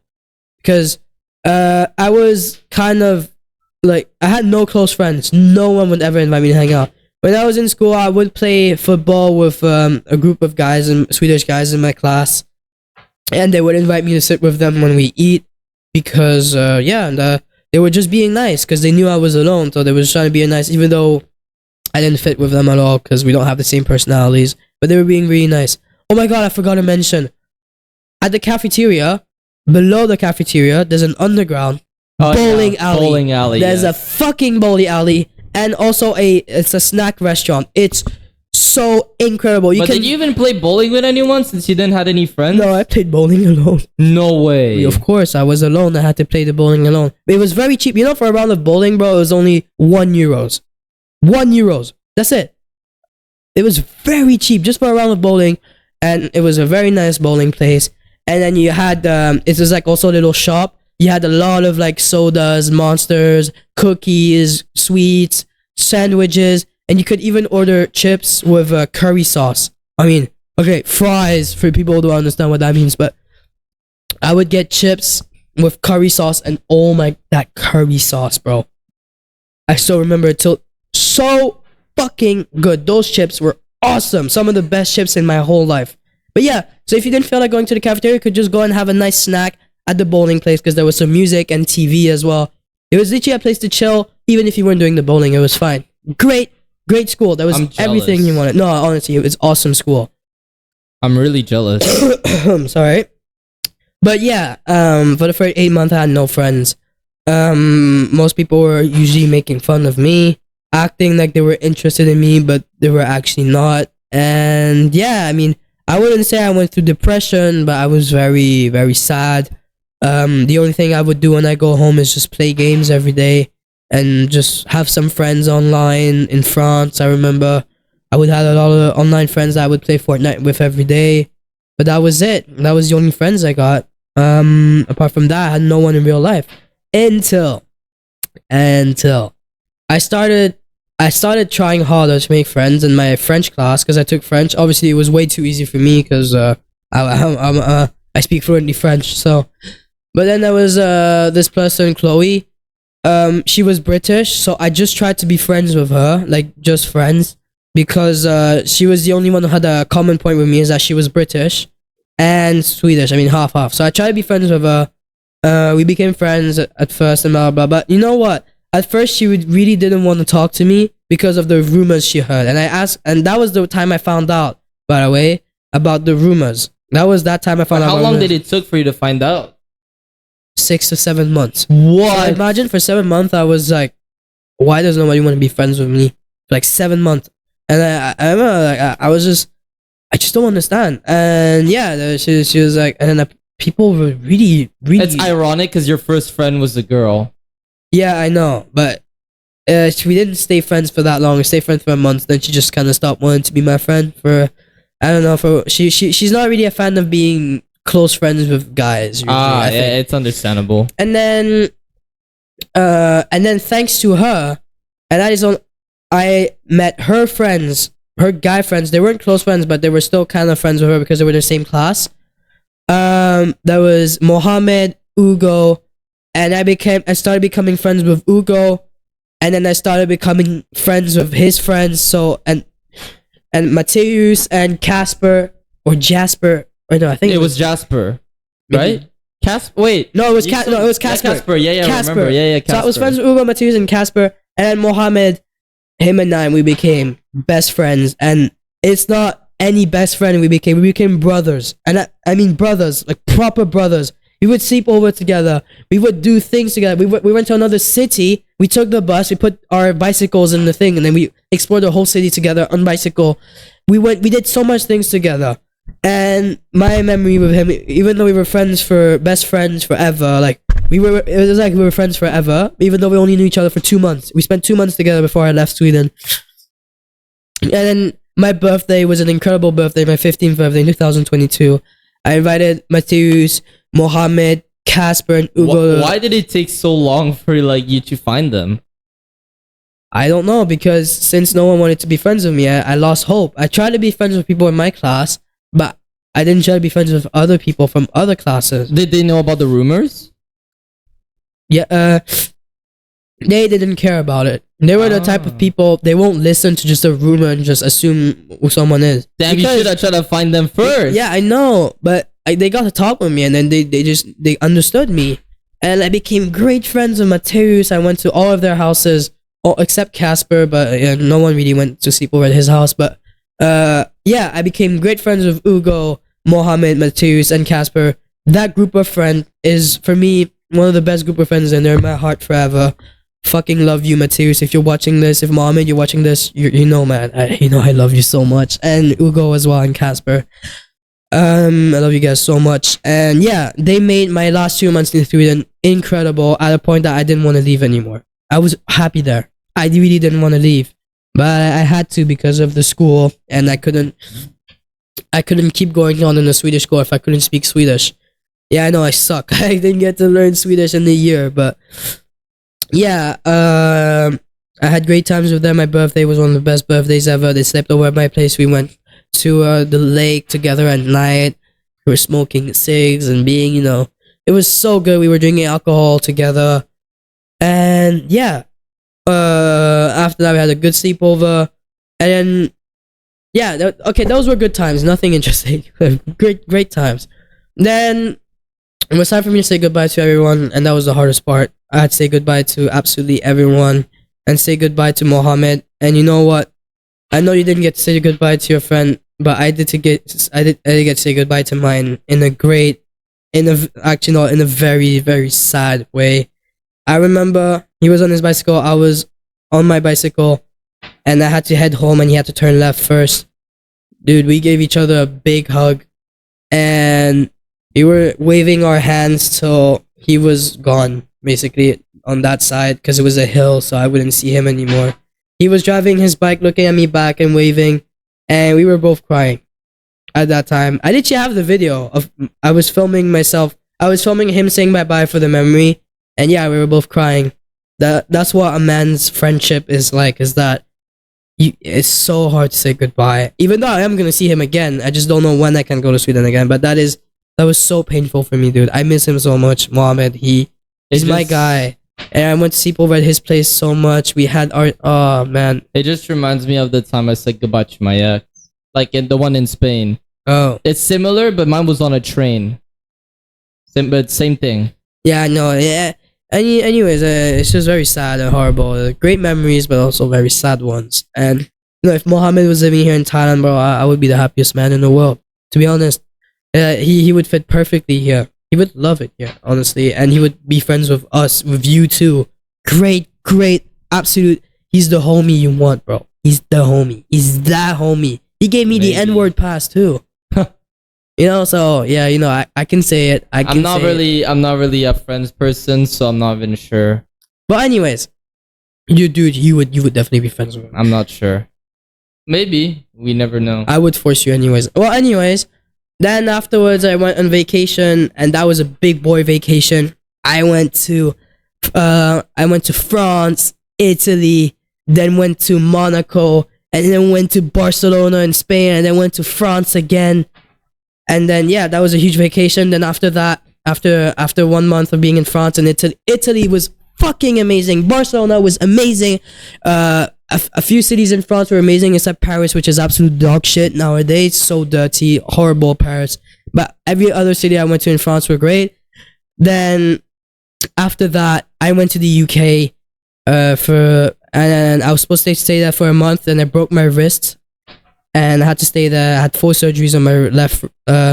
Because I was kind of like, I had no close friends. No one would ever invite me to hang out. When I was in school, I would play football with a group of guys, and Swedish guys in my class. And they would invite me to sit with them when we eat. Because, they were just being nice because they knew I was alone. So they were just trying to be nice, even though I didn't fit with them at all because we don't have the same personalities. But they were being really nice. Oh my god, I forgot to mention. At the cafeteria, below the cafeteria, there's an underground bowling alley. Bowling alley. There's a fucking bowling alley. And also it's a snack restaurant. It's so incredible. Did you even play bowling with anyone since you didn't have any friends? No, I played bowling alone. No way. Of course, I was alone. I had to play the bowling alone. It was very cheap. You know, for a round of bowling, bro, it was only €1. €1. That's it. It was very cheap just for a round of bowling. And it was a very nice bowling place. And then you had, it was like also a little shop. You had a lot of like sodas, monsters, cookies, sweets, sandwiches. And you could even order chips with curry sauce. I mean, okay, fries for people who don't understand what that means. But I would get chips with curry sauce. And oh my, that curry sauce, bro. I still remember it till so fucking good. Those chips were awesome. Some of the best chips in my whole life. But yeah, so if you didn't feel like going to the cafeteria, you could just go and have a nice snack at the bowling place because there was some music and TV as well. It was literally a place to chill, even if you weren't doing the bowling. It was fine. Great school. There was everything you wanted. No, honestly, it was awesome school. I'm really jealous. I'm sorry. But yeah, for the first 8 months, I had no friends. Most people were usually making fun of me, acting like they were interested in me, but they were actually not. And yeah, I mean, I wouldn't say I went through depression, but I was very, very sad. The only thing I would do when I go home is just play games every day and just have some friends online in France. I remember I would have a lot of online friends that I would play Fortnite with every day. But that was it. That was the only friends I got. Apart from that, I had no one in real life. Until I started trying harder to make friends in my French class because I took French. Obviously, it was way too easy for me because I speak fluently French. So, but then there was this person, Chloe. She was British, so I just tried to be friends with her, like just friends, because she was the only one who had a common point with me, is that she was British and Swedish. I mean, half. So I tried to be friends with her. We became friends at first and blah blah. But you know what? At first, she really didn't want to talk to me because of the rumors she heard. And I asked, and that was the time I found out, by the way, about the rumors. That was that time I found out. How long did it took for you to find out? 6 to 7 months. What? So imagine for 7 months, I was like, why does nobody want to be friends with me? For like 7 months. And I remember, like, I was just, I just don't understand. And yeah, she was like, and then people were really, really. It's ironic because your first friend was a girl. Yeah, I know, but we didn't stay friends for that long. We stayed friends for a month. Then she just kind of stopped wanting to be my friend for, I don't know. She's not really a fan of being close friends with guys. Usually, I think. It's understandable. And then thanks to her, and that is on. I met her friends, her guy friends. They weren't close friends, but they were still kind of friends with her because they were in the same class. That was Mohammed, Ugo, and I started becoming friends with Ugo, and then I started becoming friends with his friends. So and Mateus and Casper or Jasper. Or no, I think it was Jasper, right? Casper. Wait, no, it was Casper. Yeah, Casper. Yeah, Casper. Remember. Yeah, Casper. So I was friends with Ugo, Mateus, and Casper, and then Mohammed. Him and I, we became best friends, and it's not any best friend we became brothers, and I mean brothers, like proper brothers. We would sleep over together, we would do things together, we went to another city, we took the bus, we put our bicycles in the thing, and then we explored the whole city together on bicycle. We did so much things together, and my memory with him, even though we were best friends forever, like it was like we were friends forever, even though we only knew each other for 2 months. We spent 2 months together before I left Sweden. And then my birthday was an incredible birthday, my 15th birthday in 2022. I invited Mateus, Mohammed, Casper, and Ugo. Why did it take so long for you to find them? I don't know, because since no one wanted to be friends with me, I lost hope. I tried to be friends with people in my class, but I didn't try to be friends with other people from other classes. Did they know about the rumors? Yeah, they didn't care about it. They were the type of people, they won't listen to just a rumor and just assume who someone is. Damn, you should have tried to find them first. Yeah, I know, but they got to talk with me, and then they understood me. And I became great friends with Mateus. I went to all of their houses, except Casper, but no one really went to sleep over at his house. But yeah, I became great friends with Ugo, Mohammed, Mateus, and Casper. That group of friends is, for me, one of the best group of friends, and they're in my heart forever. Fucking love you, Mateus. If you're watching this, if Mohammed, you're watching this, you know, man, I love you so much. And Ugo as well, and Casper. I love you guys so much. And yeah, they made my last 2 months in Sweden incredible, at a point that I didn't want to leave anymore. I was happy there. I really didn't want to leave, but I had to because of the school, and I couldn't keep going on in the Swedish school if I couldn't speak Swedish. Yeah, I know I suck. I didn't get to learn Swedish in the year, but yeah, I had great times with them. My birthday was one of the best birthdays ever. They slept over at my place. We went to the lake together at night. We were smoking cigs and being, it was so good. We were drinking alcohol together. And yeah, after that we had a good sleepover. And then, yeah, those were good times. Nothing interesting. Great times. Then it was time for me to say goodbye to everyone, and that was the hardest part. I had to say goodbye to absolutely everyone and say goodbye to Mohammed. And you know what? I know you didn't get to say goodbye to your friend, but I did get to say goodbye to mine in a very, very sad way. I remember he was on his bicycle, I was on my bicycle, and I had to head home, and he had to turn left first. Dude, we gave each other a big hug, and we were waving our hands till he was gone, basically, on that side, because it was a hill, so I wouldn't see him anymore. He was driving his bike, looking at me back and waving, and we were both crying at that time. I literally have the video of, I was filming him saying bye-bye for the memory, and yeah, we were both crying. That's what a man's friendship is like, is that it's so hard to say goodbye. Even though I am going to see him again, I just don't know when I can go to Sweden again, but that was so painful for me, dude. I miss him so much, Mohammed. He's my guy. And I went to sleep over at his place so much. We had our... Oh, man. It just reminds me of the time I said goodbye to my ex. Like in the one in Spain. Oh. It's similar, but mine was on a train. But same thing. Yeah, no, yeah. Anyways, it's just very sad and horrible. Great memories, but also very sad ones. And, if Mohammed was living here in Thailand, bro, I would be the happiest man in the world. To be honest. He would fit perfectly here. He would love it here, honestly. And he would be friends with us, with you too. Great, absolute. He's the homie you want, bro. He's the homie. He's that homie. He gave me the Maybe. N-word pass too. So yeah, I can say it. I'm not really a friends person, so I'm not even sure. But anyways, you would definitely be friends with him. I'm not sure. Maybe. We never know. I would force you anyways. Well, anyways, then afterwards I went on vacation, and that was a big boy vacation. I went to France, Italy, then went to Monaco, and then went to Barcelona in Spain, and then went to France again. And then yeah, that was a huge vacation. Then after that, after 1 month of being in France and Italy was fucking amazing. Barcelona was amazing. A few cities in France were amazing, except Paris, which is absolute dog shit nowadays. So dirty, horrible Paris. But every other city I went to in France were great. Then after that, I went to the UK and I was supposed to stay there for a month, and I broke my wrist, and I had to stay there. I had 4 surgeries on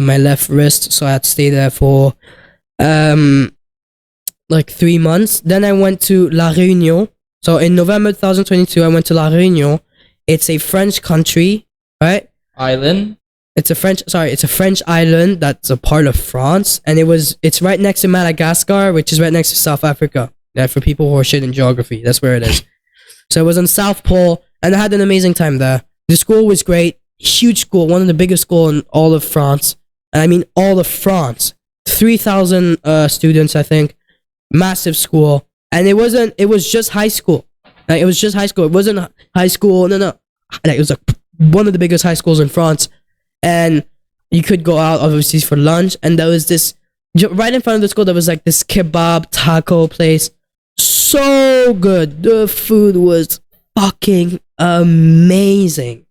my left wrist, so I had to stay there for like 3 months. Then I went to La Réunion. So in November 2022, I went to La Réunion. It's a French country, right? Island? It's a French island that's a part of France, and it's right next to Madagascar, which is right next to South Africa. Yeah, for people who are shit in geography, that's where it is. So it was on South Pole, and I had an amazing time there. The school was great, huge school, one of the biggest schools in all of France, and I mean all of France. 3,000 students, I think, massive school, and it was just high school. Like, it was just high school. It wasn't high school. No. Like, it was like one of the biggest high schools in France. And you could go out, obviously, for lunch. And there was this, right in front of the school, there was like this kebab taco place. So good. The food was fucking amazing.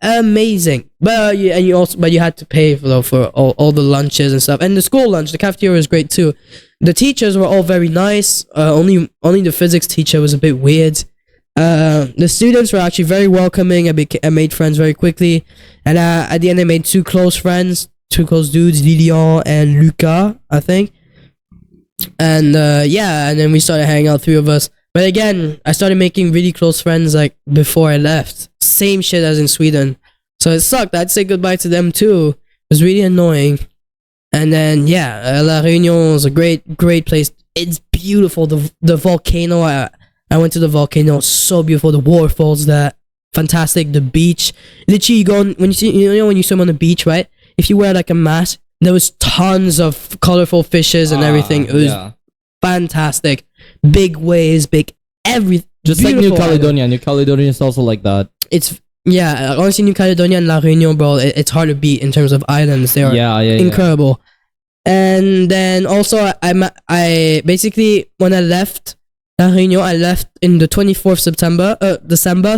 Amazing. But you had to pay for all the lunches and stuff. And the school lunch, the cafeteria was great too. The teachers were all very nice. Only the physics teacher was a bit weird. The students were actually very welcoming. I made friends very quickly, and at the end I made 2 close friends, 2 close dudes, Lilian and Luca, I think. And and then we started hanging out, 3 of us. But again, I started making really close friends like before I left. Same shit as in Sweden. So it sucked. I'd say goodbye to them too. It was really annoying. And then La Réunion was a great place. It's beautiful. The volcano. I went to the volcano. It's so beautiful. The waterfalls there, fantastic. The beach. Literally, you go when you swim on the beach, right? If you wear like a mask, there was tons of colorful fishes and everything. It was fantastic. Big waves, big everything. Just like New Caledonia. New Caledonia is also like that. It's honestly, New Caledonia and La Réunion, bro, it's hard to beat in terms of islands. They are incredible. And then also, I basically, when I left La Réunion, I left in the 24th December,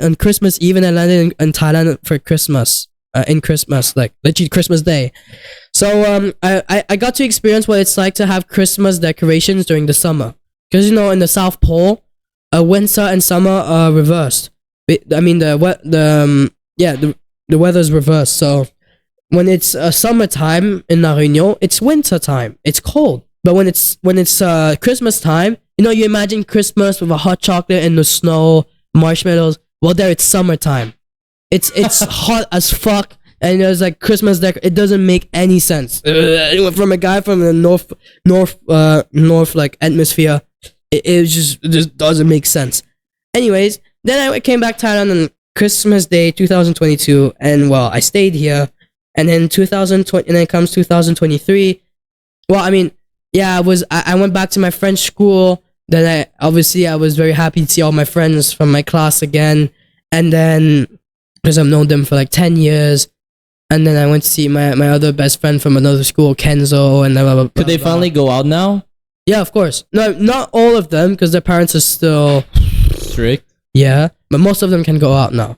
on Christmas Eve, and I landed in Thailand for Christmas. In Christmas, like literally Christmas Day. So I got to experience what it's like to have Christmas decorations during the summer, because in the South Pole, winter and summer are reversed. I mean the weather's reversed. So when it's summertime in La Réunion, it's winter time. It's cold. But when it's Christmas time, you imagine Christmas with a hot chocolate and the snow, marshmallows. Well, there it's summertime. It's hot as fuck, and there's like Christmas it doesn't make any sense. From a guy from the north like atmosphere, it just doesn't make sense. Anyways, then I came back to Thailand on Christmas Day 2022, and well, I stayed here. And then 2020, and then comes 2023. Well, I mean, I went back to my French school. Then I was very happy to see all my friends from my class again. And then, because I've known them for like 10 years. And then I went to see my other best friend from another school, Kenzo, and blah, blah, blah. Could they finally go out now? Yeah, of course. No, not all of them, because their parents are still strict. Yeah, but most of them can go out now.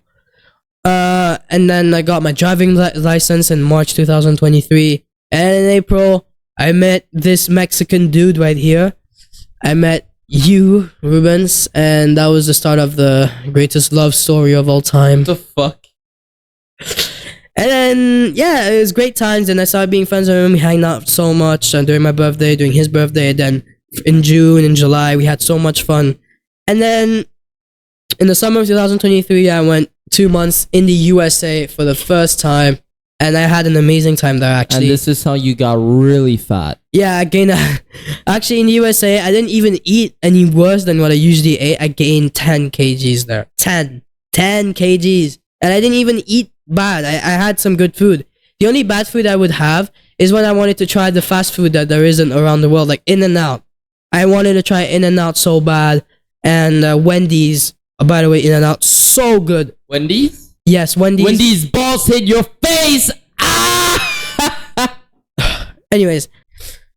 And then I got my driving license in March 2023. And in April, I met this Mexican dude right here. I met you, Rubens, and that was the start of the greatest love story of all time. What the fuck? And then, it was great times, and I started being friends with him. We hanged out so much during my birthday, during his birthday, and then in June and July, we had so much fun. And then in the summer of 2023, I went 2 months in the USA for the first time, and I had an amazing time there, actually. And this is how you got really fat. Yeah, I gained. Actually, in the USA, I didn't even eat any worse than what I usually ate. I gained 10 kgs there. 10 kgs. And I didn't even eat bad. I had some good food. The only bad food I would have is when I wanted to try the fast food that there isn't around the world, like In-N-Out. I wanted to try In-N-Out so bad. And Wendy's. By the way, In-N-Out, so good. Wendy's? Yes, Wendy's. Wendy's balls hit your face! Ah! Anyways,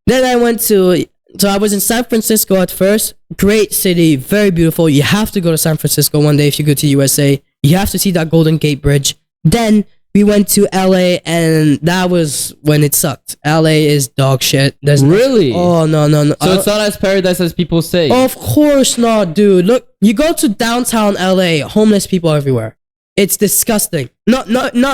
then I went to... So I was in San Francisco at first. Great city, very beautiful. You have to go to San Francisco one day if you go to USA. You have to see that Golden Gate Bridge. Then we went to LA, and that was when it sucked. LA is dog shit. Really? Oh, no. So it's not as paradise as people say. Of course not, dude. Look, you go to downtown LA, homeless people everywhere. It's disgusting. Not.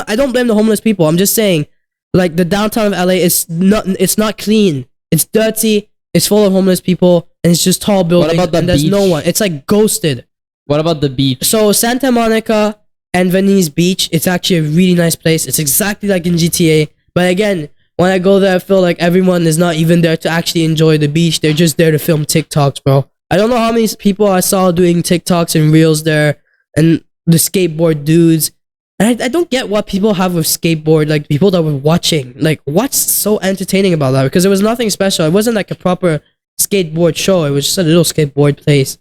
I don't blame the homeless people. I'm just saying, like, the downtown of LA is not. It's not clean. It's dirty. It's full of homeless people, and it's just tall buildings. What about the and there's beach? no one. It's like ghosted. What about the beach? So Santa Monica and Venice Beach, it's actually a really nice place. It's exactly like in GTA. But again, when I go there, I feel like everyone is not even there to actually enjoy the beach. They're just there to film TikToks, bro. I don't know how many people I saw doing TikToks and reels there, and the skateboard dudes. And I don't get what people have with skateboard, like people that were watching. Like, what's so entertaining about that? Because it was nothing special. It wasn't like a proper skateboard show. It was just a little skateboard place.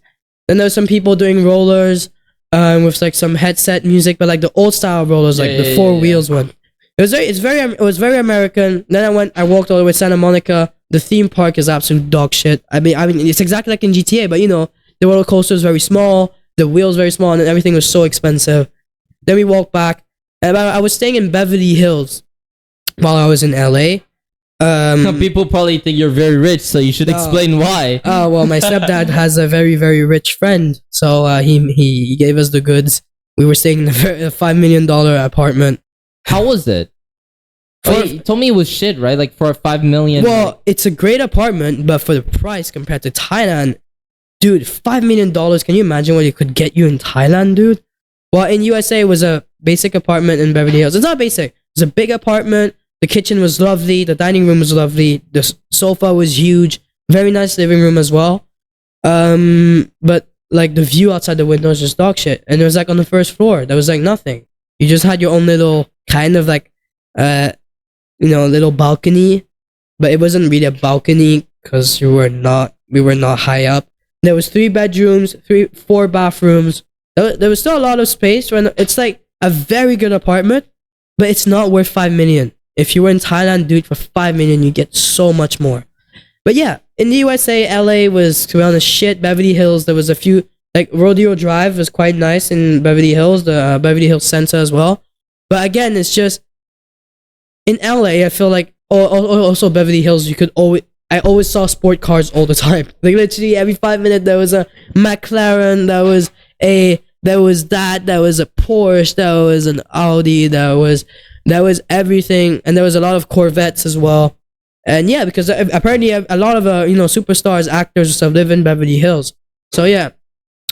Then there was some people doing rollers with like some headset music, but like the old style rollers, like the four wheels one. It was very American. Then I walked all the way to Santa Monica. The theme park is absolute dog shit. I mean, it's exactly like in GTA, but you know, the roller coaster is very small, the wheels very small, and everything was so expensive. Then we walked back. And I was staying in Beverly Hills while I was in LA. People probably think you're very rich, so you should explain why. Oh, well, my stepdad has a very, very rich friend. So he gave us the goods. We were staying in a $5 million apartment. How was it? You told me it was shit, right? Like for $5 million. Well, it's a great apartment, but for the price compared to Thailand, dude, $5 million. Can you imagine what it could get you in Thailand, dude? Well, in USA, it was a basic apartment in Beverly Hills. It's not basic. It's a big apartment. The kitchen was lovely. The dining room was lovely. The sofa was huge. Very nice living room as well. But like the view outside the window was just dog shit. And it was like on the first floor. There was like nothing. You just had your own little kind of like, little balcony. But it wasn't really a balcony because we were not high up. There was 3 bedrooms, 4 bathrooms. There was still a lot of space. It's like a very good apartment, but it's not worth $5 million. If you were in Thailand, dude, for $5 million, you get so much more. But yeah, in the USA, LA was, to be honest, shit. Beverly Hills, there was a few, like Rodeo Drive was quite nice in Beverly Hills, the Beverly Hills Center as well. But again, it's just, in LA, I feel like, also Beverly Hills, I always saw sport cars all the time. Like literally every 5 minutes, there was a McLaren, there was a Porsche, there was an Audi, there was everything, and there was a lot of Corvettes as well. And yeah, because apparently a lot of superstars, actors and stuff live in Beverly Hills. So yeah.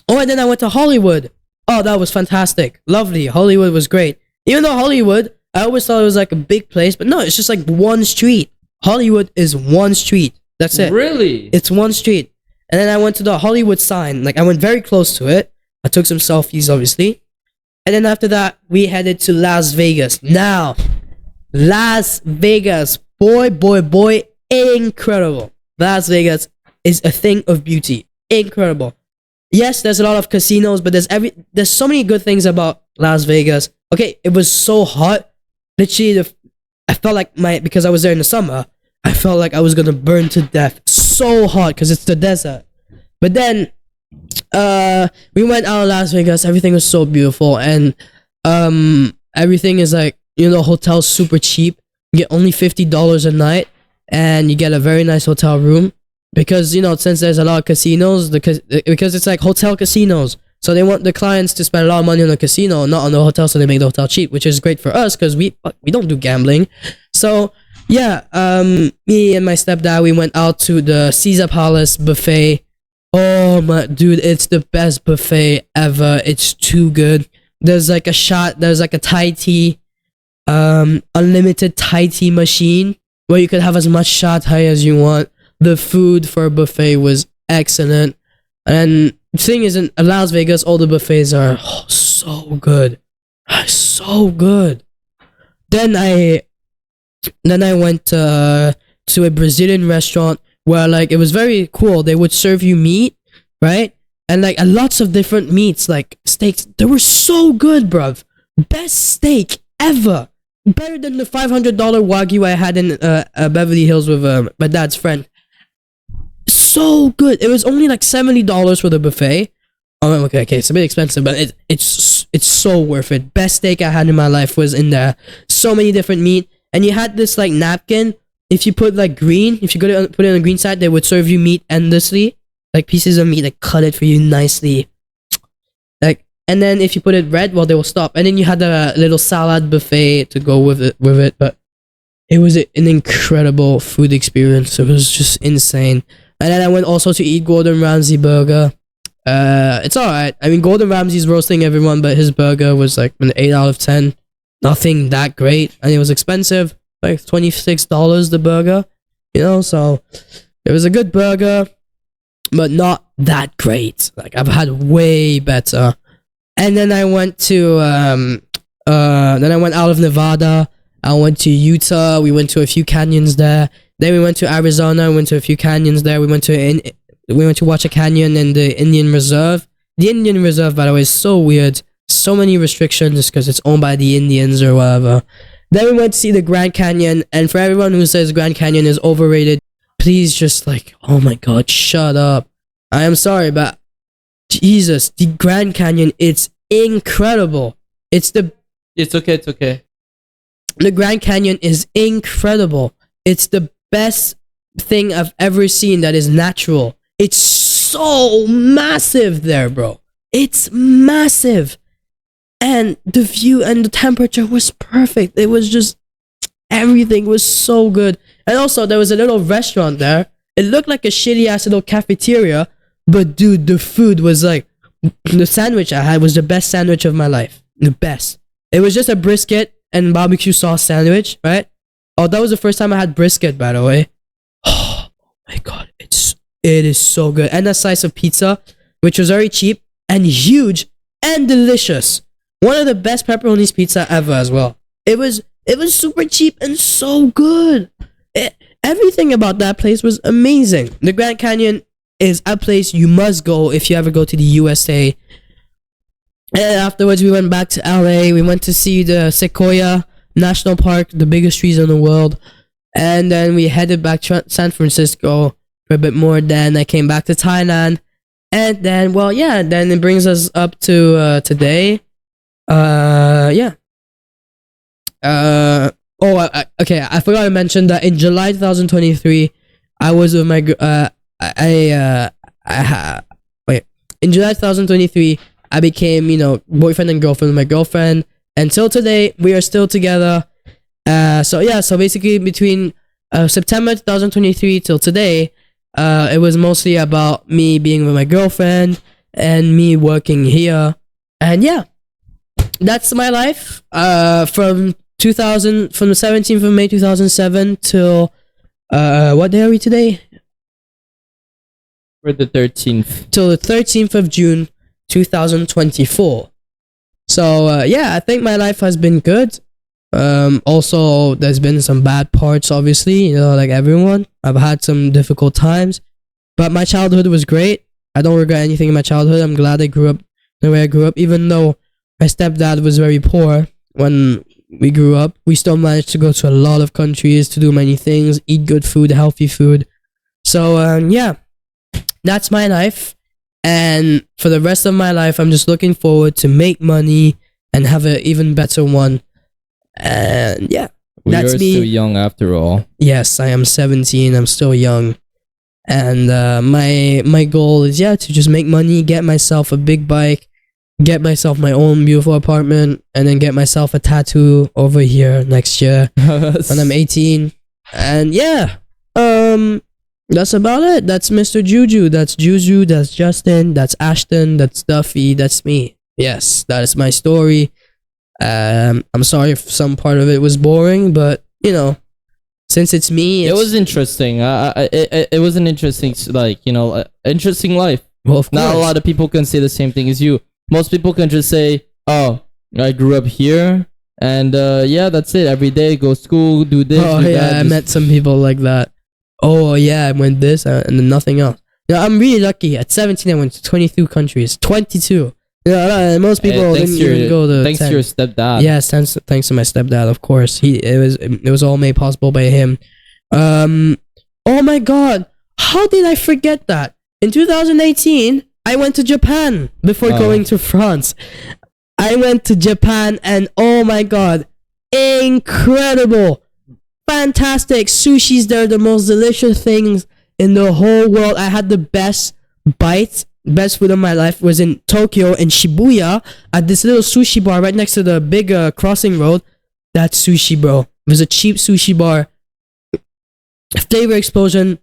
Oh, and then I went to Hollywood. Oh, that was fantastic. Lovely. Hollywood was great. Even though Hollywood, I always thought it was like a big place, but no, it's just like one street. Hollywood is one street. That's it. Really? It's one street. And then I went to the Hollywood sign. Like I went very close to it. I took some selfies, obviously. And then after that, we headed to Las Vegas. Now, Las Vegas, boy, incredible. Las Vegas is a thing of beauty. Incredible. Yes, there's a lot of casinos, but there's so many good things about Las Vegas. Okay, it was so hot. Literally, I felt like because I was there in the summer, I felt like I was gonna burn to death. So hot because it's the desert. But then we went out of Las Vegas. Everything was so beautiful, and everything is like, hotels super cheap. You get only $50 a night, and you get a very nice hotel room because since there's a lot of casinos, because it's like hotel casinos, so they want the clients to spend a lot of money on the casino, not on the hotel, so they make the hotel cheap, which is great for us because we don't do gambling. So yeah, me and my stepdad, we went out to the Caesar Palace buffet. Oh my dude, it's the best buffet ever. It's too good. There's like a Thai tea, unlimited Thai tea machine where you could have as much shad Thai as you want. The food for a buffet was excellent. And the thing is, in Las Vegas, all the buffets are so good. So good. Then I went to a Brazilian restaurant where like it was very cool. They would serve you meat, right? And like lots of different meats, like steaks. They were so good, bruv. Best steak ever. Better than the $500 Wagyu I had in Beverly Hills with my dad's friend. So good. It was only like $70 for the buffet. Oh, okay, it's a bit expensive, but it's so worth it. Best steak I had in my life was in there. So many different meat, and you had this like napkin. If you put like green, if you put it on the green side, they would serve you meat endlessly, like pieces of meat, like cut it for you nicely. Like, and then if you put it red, well, they will stop. And then you had a little salad buffet to go with it. But it was an incredible food experience. It was just insane. And then I went also to eat Gordon Ramsay burger. It's alright. I mean, Gordon Ramsay's roasting everyone, but his burger was like an 8 out of 10. Nothing that great, and it was expensive, like $26 the burger. You know, so it was a good burger, but not that great. Like I've had way better. And then I went to then I went out of Nevada. I went to Utah. We went to a few canyons there. Then we went to Arizona. Went to a few canyons there. We went to watch a canyon in the Indian Reserve. The Indian Reserve, by the way, is so weird. So many restrictions because it's owned by the Indians or whatever. Then we went to see the Grand Canyon, and for everyone who says Grand Canyon is overrated, please just like, oh my god, shut up. I am sorry, but Jesus, the Grand Canyon, it's incredible. It's okay. The Grand Canyon is incredible. It's the best thing I've ever seen that is natural. It's so massive there, bro. It's massive. And the view and the temperature was perfect. It was just, everything was so good. And also, there was a little restaurant there. It looked like a shitty ass little cafeteria, but dude, the food was like, the sandwich I had was the best sandwich of my life. The best. It was just a brisket and barbecue sauce sandwich, right? Oh, that was the first time I had brisket, by the way. Oh my god, it is so good. And a slice of pizza, which was very cheap and huge and delicious. One of the best pepperoni's pizza ever as well. It was super cheap and so good. Everything about that place was amazing. The Grand Canyon is a place you must go if you ever go to the USA. And afterwards, we went back to LA. We went to see the Sequoia National Park, the biggest trees in the world. And then we headed back to San Francisco for a bit more. Then I came back to Thailand. And then, well, yeah, then it brings us up to today. Okay, I forgot to mention that in July 2023, I was with my in July 2023, I became, boyfriend and girlfriend with my girlfriend. Until today, we are still together. So basically between September 2023 till today, it was mostly about me being with my girlfriend and me working here. And yeah, that's my life. From the 17th of May 2007 till what day are we today? We're the 13th. Till the 13th of June 2024. So I think my life has been good. Also, there's been some bad parts, obviously, like everyone. I've had some difficult times, but my childhood was great. I don't regret anything in my childhood. I'm glad I grew up the way I grew up, even though my stepdad was very poor when we grew up. We still managed to go to a lot of countries, to do many things, eat good food, healthy food. So, that's my life. And for the rest of my life, I'm just looking forward to make money and have an even better one. And yeah, that's me. You're still young after all. Yes, I am 17. I'm still young. And my goal is, to just make money, get myself a big bike, get myself my own beautiful apartment, and then get myself a tattoo over here next year when I'm 18. And That's about it. That's Mr. Juju. That's Juju. That's Justin. That's Ashton. That's Duffy. That's me. Yes, that is my story. I'm sorry if some part of it was boring, but you know, since it's me, It was interesting. It was an interesting, like, you know, interesting life. well, of Not a course. lot of people can say the same thing as you. Most people can just say, "Oh, I grew up here, and yeah, that's it. Every day, go school, do this, Oh do yeah, that." I just- met some people like that. Oh yeah, I went this and then nothing else. Yeah, I'm really lucky. At 17, I went to 22 countries. 22. Yeah, most people Hey, didn't even go to. thanks 10. to your stepdad. Yes, thanks to my stepdad, of course. It was all made possible by him. Oh my God, how did I forget that? In 2018, I went to Japan before Oh. going to France. I went to Japan and oh my God, incredible, fantastic sushi's there, the most delicious things in the whole world. I had the best bites. Best food of my life was in Tokyo, in Shibuya, at this little sushi bar right next to the big crossing road. That sushi, bro. It was a cheap sushi bar. Flavor explosion,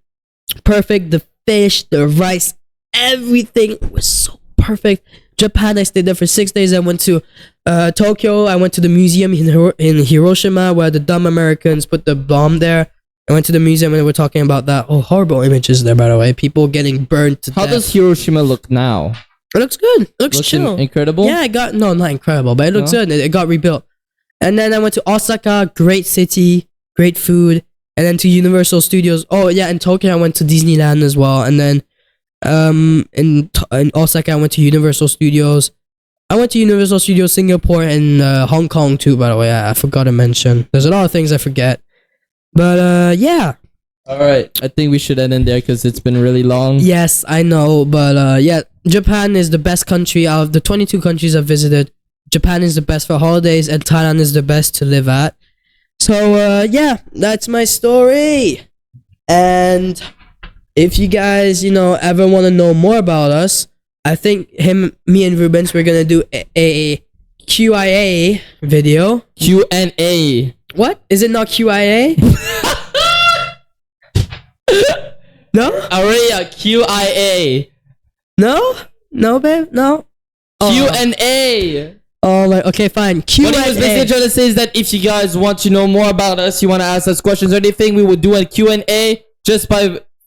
perfect. The fish, the rice, everything was so perfect. Japan, I stayed there for 6 days. I went to Tokyo. I went to the museum in Hiroshima where the dumb Americans put the bomb there. I went to the museum and they were talking about that. Oh, horrible images there, by the way. People getting burned to How death. does Hiroshima look now? It looks good. It looks Looks chill. incredible. Yeah, not incredible, but it looks No? good. It got rebuilt. And then I went to Osaka, great city, great food. And then to Universal Studios. Oh yeah, in Tokyo I went to Disneyland as well. And then in Osaka I went to Universal Studios. I went to Universal Studios Singapore and Hong Kong too, by the way. I forgot to mention. There's a lot of things I forget. But yeah. All right. I think we should end in there because it's been really long. Yes, I know, but yeah, Japan is the best country out of the 22 countries I've visited. Japan is the best for holidays, and Thailand is the best to live at. So yeah, that's my story. And if you guys, ever want to know more about us, I think me and Rubens, we're gonna do a QIA video. Q&A. What? Is it not QIA? No? Already a QIA. No? No, babe? No? Oh. Q&A. Oh, like, okay, fine. What he was basically Q&A. trying to say is that if you guys want to know more about us, you want to ask us questions or anything, we will do a Q&A just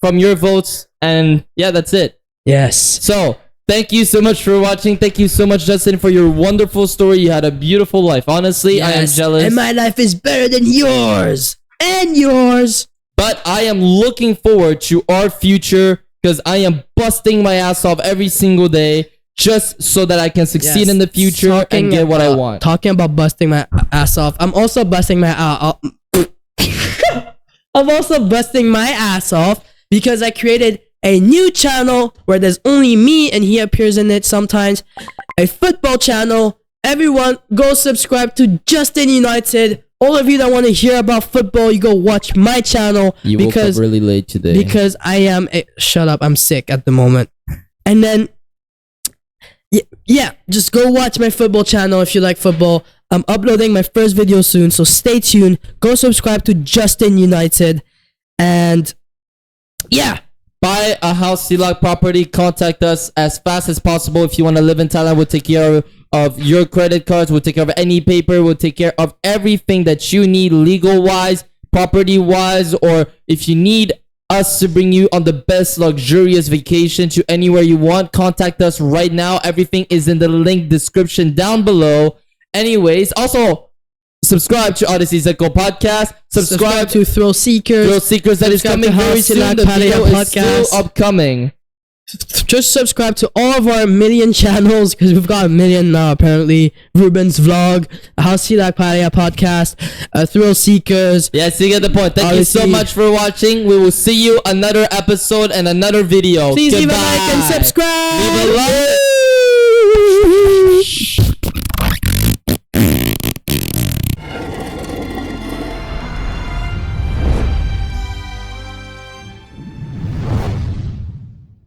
from your votes. And yeah, that's it. Yes. So, thank you so much for watching. Thank you so much, Justin, for your wonderful story. You had a beautiful life. Honestly, I am Yes. jealous. And my life is better than yours. And yours. But I am looking forward to our future because I am busting my ass off every single day just so that I can succeed Yes. in the future and get what I want. Talking about busting my ass off, I'm also busting my I'm also busting my ass off because I created a new channel where there's only me and he appears in it sometimes. A football channel. Everyone, go subscribe to Justin United. All of you that want to hear about football, you go watch my channel You woke up really late today. because I am shut up, I'm sick at the moment. And then yeah, just go watch my football channel if you like football. I'm uploading my first video soon, so stay tuned. Go subscribe to Justin United. And yeah, Buy a house CELAC property. Contact us as fast as possible. If you want to live in Thailand, we'll take care of your credit cards. We'll take care of any paper. We'll take care of everything that you need legal-wise, property-wise, or if you need us to bring you on the best luxurious vacation to anywhere you want, contact us right now. Everything is in the link description down below. Anyways, also subscribe to Odyssey's Echo Podcast. Subscribe to to Thrill Seekers. Thrill Seekers that is Subscribe coming to very House soon. CELAC The video Patio is still Podcast. upcoming. Just subscribe to all of our million channels because we've got a million now apparently. Rubens Vlog, House CELAC Patio Podcast, Thrill Seekers. Yes, you get the point. Thank you so Odyssey. much for watching. We will see you another episode and another video. Please leave a Goodbye. like and subscribe. Leave a like.